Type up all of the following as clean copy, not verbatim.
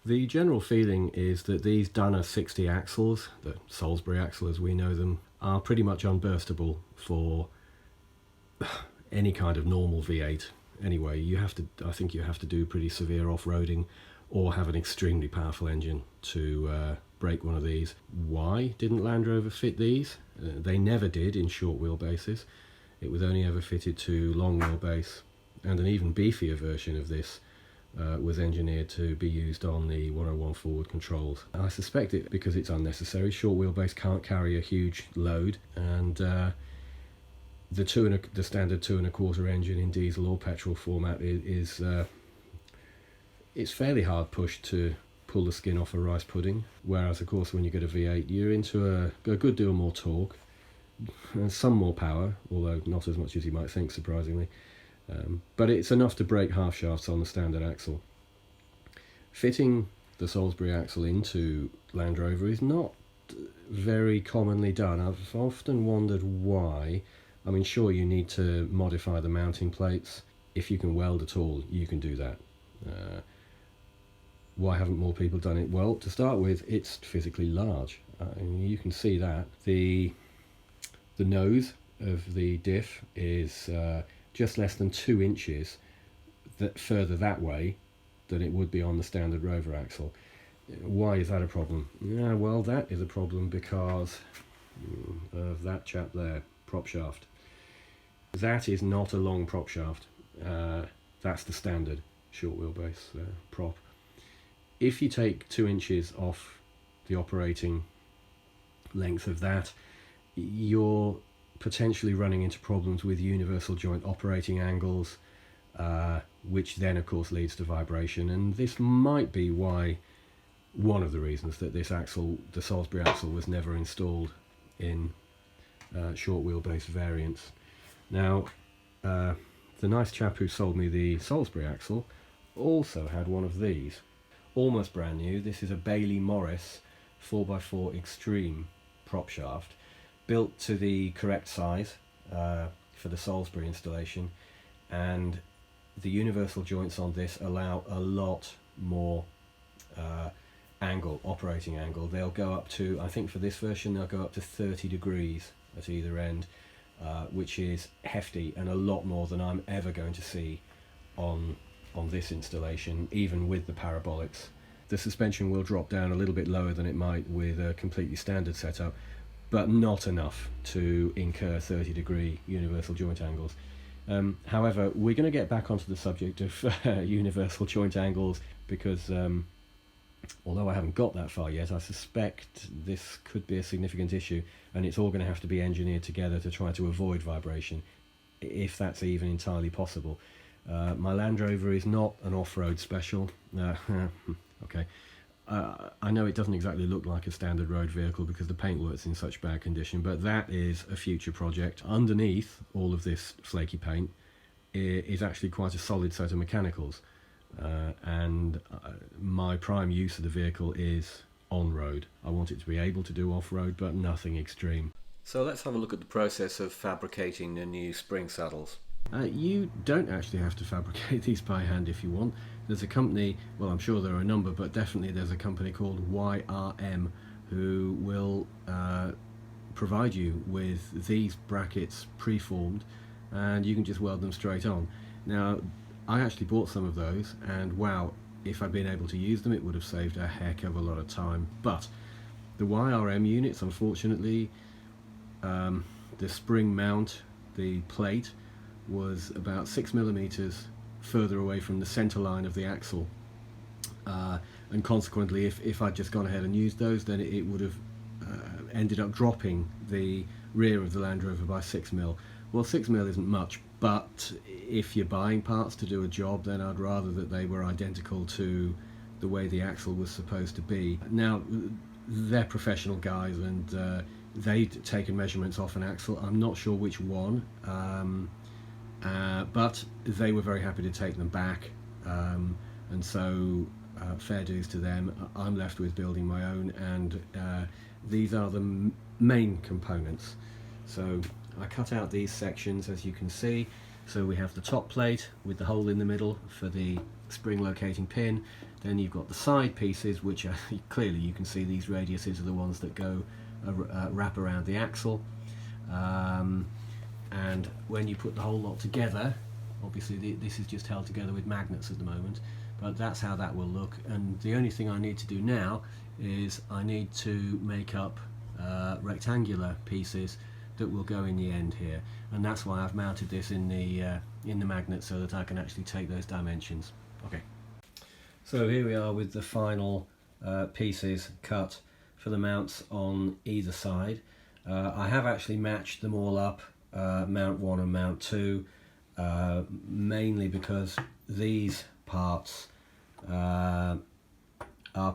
The general feeling is that these Dunner 60 axles, the Salisbury axle as we know them, are pretty much unburstable for any kind of normal V8. Anyway, I think you have to do pretty severe off-roading or have an extremely powerful engine to break one of these. Why didn't Land Rover fit these? They never did in short wheelbases. It was only ever fitted to long wheelbase, and an even beefier version of this was engineered to be used on the 101 forward controls. I suspect it because it's unnecessary. Short wheelbase can't carry a huge load, and the standard 2 1/4 engine in diesel or petrol format is it's fairly hard pushed to pull the skin off a rice pudding. Whereas, of course, when you get a V8, you're into a good deal more torque and some more power, although not as much as you might think, surprisingly. But it's enough to break half shafts on the standard axle. Fitting the Salisbury axle into Land Rover is not very commonly done. I've often wondered why. I mean, sure, you need to modify the mounting plates. If you can weld at all, you can do that. Why haven't more people done it? Well, to start with, it's physically large. You can see that. The nose of the diff is just less than 2 inches further that way than it would be on the standard Rover axle. Why is that a problem? Yeah, well, that is a problem because of that chap there, Propshaft. That is not a long prop shaft. That's the standard short wheelbase prop. If you take 2 inches off the operating length of that, you're potentially running into problems with universal joint operating angles, which then of course leads to vibration, and this might be one of the reasons that this axle, the Salisbury axle, was never installed in short wheelbase variants. Now, the nice chap who sold me the Salisbury axle also had one of these, almost brand new. This is a Bailey Morris 4x4 Extreme prop shaft, built to the correct size for the Salisbury installation, and the universal joints on this allow a lot more operating angle. They'll go up to, I think for this version, they'll go up to 30 degrees at either end, which is hefty and a lot more than I'm ever going to see on this installation, even with the parabolics. The suspension will drop down a little bit lower than it might with a completely standard setup, but not enough to incur 30-degree universal joint angles. However, we're going to get back onto the subject of universal joint angles because although I haven't got that far yet, I suspect this could be a significant issue, and it's all going to have to be engineered together to try to avoid vibration, if that's even entirely possible. My Land Rover is not an off-road special. Okay. I know it doesn't exactly look like a standard road vehicle because the paintwork's in such bad condition, but that is a future project. Underneath all of this flaky paint is actually quite a solid set of mechanicals, and my prime use of the vehicle is on-road. I want it to be able to do off-road, but nothing extreme. So let's have a look at the process of fabricating the new spring saddles. You don't actually have to fabricate these by hand if you want. There's a company, well, I'm sure there are a number, but definitely there's a company called YRM who will provide you with these brackets pre-formed, and you can just weld them straight on. Now, I actually bought some of those, and wow, if I'd been able to use them, it would have saved a heck of a lot of time. But the YRM units, unfortunately, the spring mount, the plate, was about 6mm further away from the center line of the axle, and consequently if I'd just gone ahead and used those, then it would have ended up dropping the rear of the Land Rover by 6mm. Well, 6mm isn't much, but if you're buying parts to do a job, then I'd rather that they were identical to the way the axle was supposed to be. Now, they're professional guys, and they'd taken measurements off an axle. I'm not sure which one, but they were very happy to take them back, and so fair dues to them. I'm left with building my own, and these are the main components. So I cut out these sections, as you can see. So we have the top plate with the hole in the middle for the spring locating pin, Then you've got the side pieces, which are clearly you can see these radiuses are the ones that go wrap around the axle. And when you put the whole lot together, obviously this is just held together with magnets at the moment, but that's how that will look. And the only thing I need to do now is I need to make up rectangular pieces that will go in the end here, and that's why I've mounted this in the magnet so that I can actually take those dimensions. Okay, so here we are with the final pieces cut for the mounts on either side. I have actually matched them all up, mount 1 and mount 2, mainly because these parts are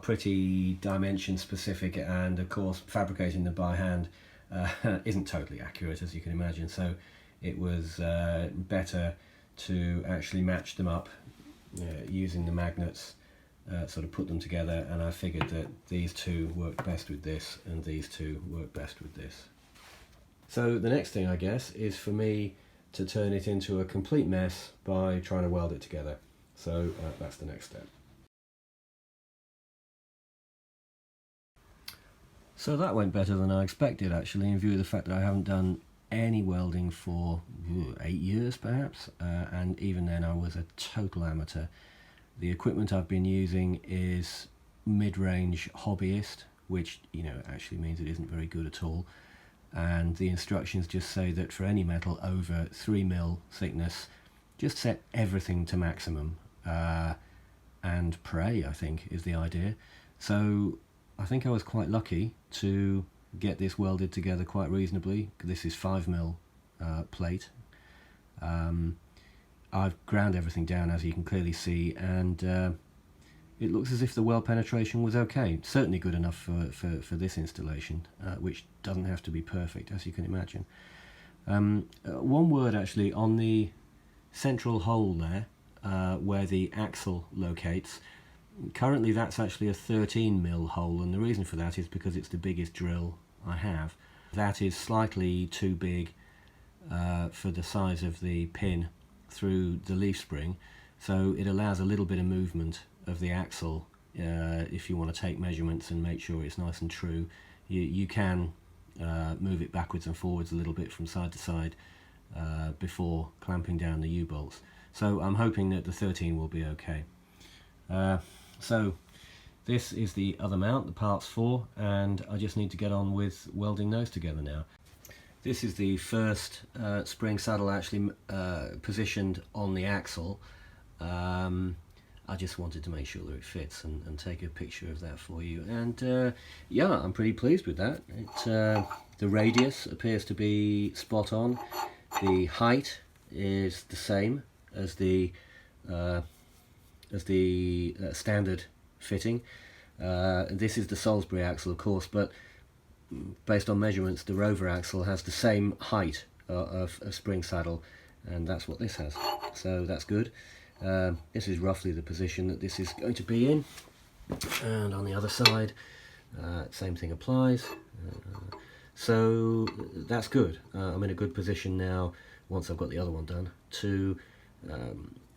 pretty dimension specific, and of course fabricating them by hand isn't totally accurate, as you can imagine, so it was better to actually match them up using the magnets, sort of put them together, and I figured that these two worked best with this and these two work best with this. So the next thing, I guess, is for me to turn it into a complete mess by trying to weld it together. So that's the next step. So that went better than I expected, actually, in view of the fact that I haven't done any welding for 8 years perhaps, and even then I was a total amateur. The equipment I've been using is mid-range hobbyist, which, you know, actually means it isn't very good at all, and the instructions just say that for any metal over 3mm thickness, just set everything to maximum, and pray, I think, is the idea. So I think I was quite lucky to get this welded together quite reasonably. This is 5mm plate. I've ground everything down, as you can clearly see, and it looks as if the weld penetration was okay. Certainly good enough for this installation, which doesn't have to be perfect, as you can imagine. One word actually on the central hole there, where the axle locates. Currently that's actually a 13mm hole, and the reason for that is because it's the biggest drill I have. That is slightly too big for the size of the pin through the leaf spring, so it allows a little bit of movement of the axle. If you want to take measurements and make sure it's nice and true, you can move it backwards and forwards a little bit from side to side before clamping down the U-bolts. So I'm hoping that the 13 will be okay. So this is the other mount, the parts 4, and I just need to get on with welding those together now. This is the first spring saddle actually positioned on the axle. I just wanted to make sure that it fits and take a picture of that for you, and yeah, I'm pretty pleased with that. The radius appears to be spot on. The height is the same as the standard fitting. This is the Salisbury axle, of course, but based on measurements the Rover axle has the same height of spring saddle, and that's what this has, so that's good. This is roughly the position that this is going to be in, and on the other side same thing applies, so that's good. I'm in a good position now, once I've got the other one done, to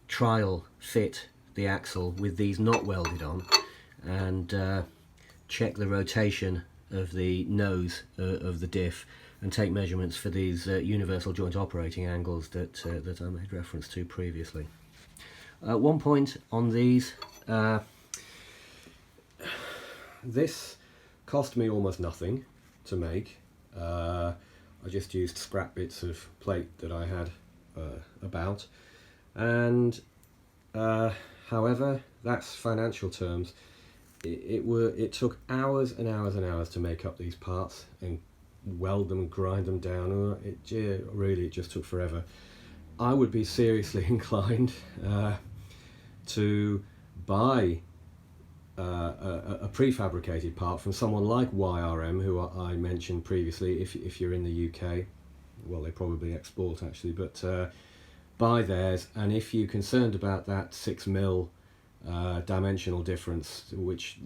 trial fit the axle with these not welded on, and check the rotation of the nose of the diff, and take measurements for these universal joint operating angles that I made reference to previously. One point on these, this cost me almost nothing to make. I just used scrap bits of plate that I had about, and however, that's financial terms. It took hours and hours and hours to make up these parts and weld them and grind them down. It just took forever. I would be seriously inclined to buy a prefabricated part from someone like YRM, who I mentioned previously. If you're in the UK, well, they probably export actually, but buy theirs, and if you're concerned about that 6mm dimensional difference, which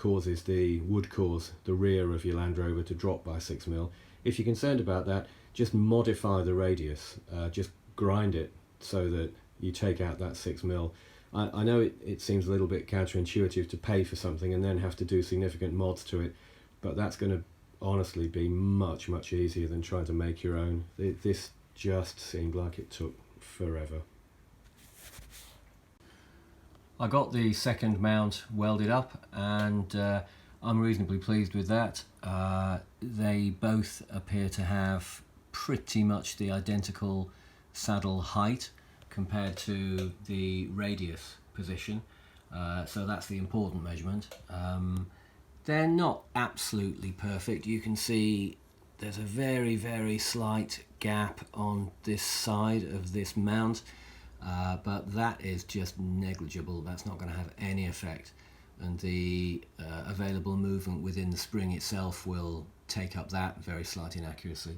would cause the rear of your Land Rover to drop by 6mm, if you're concerned about that, just modify the radius, just grind it so that you take out that 6mm. I know it seems a little bit counterintuitive to pay for something and then have to do significant mods to it, but that's going to honestly be much, much easier than trying to make your own. This just seemed like it took forever. I got the second mount welded up, and I'm reasonably pleased with that. They both appear to have pretty much the identical saddle height compared to the radius position, so that's the important measurement. They're not absolutely perfect. You can see there's a very, very slight gap on this side of this mount, but that is just negligible. That's not going to have any effect, and the available movement within the spring itself will take up that very slight inaccuracy.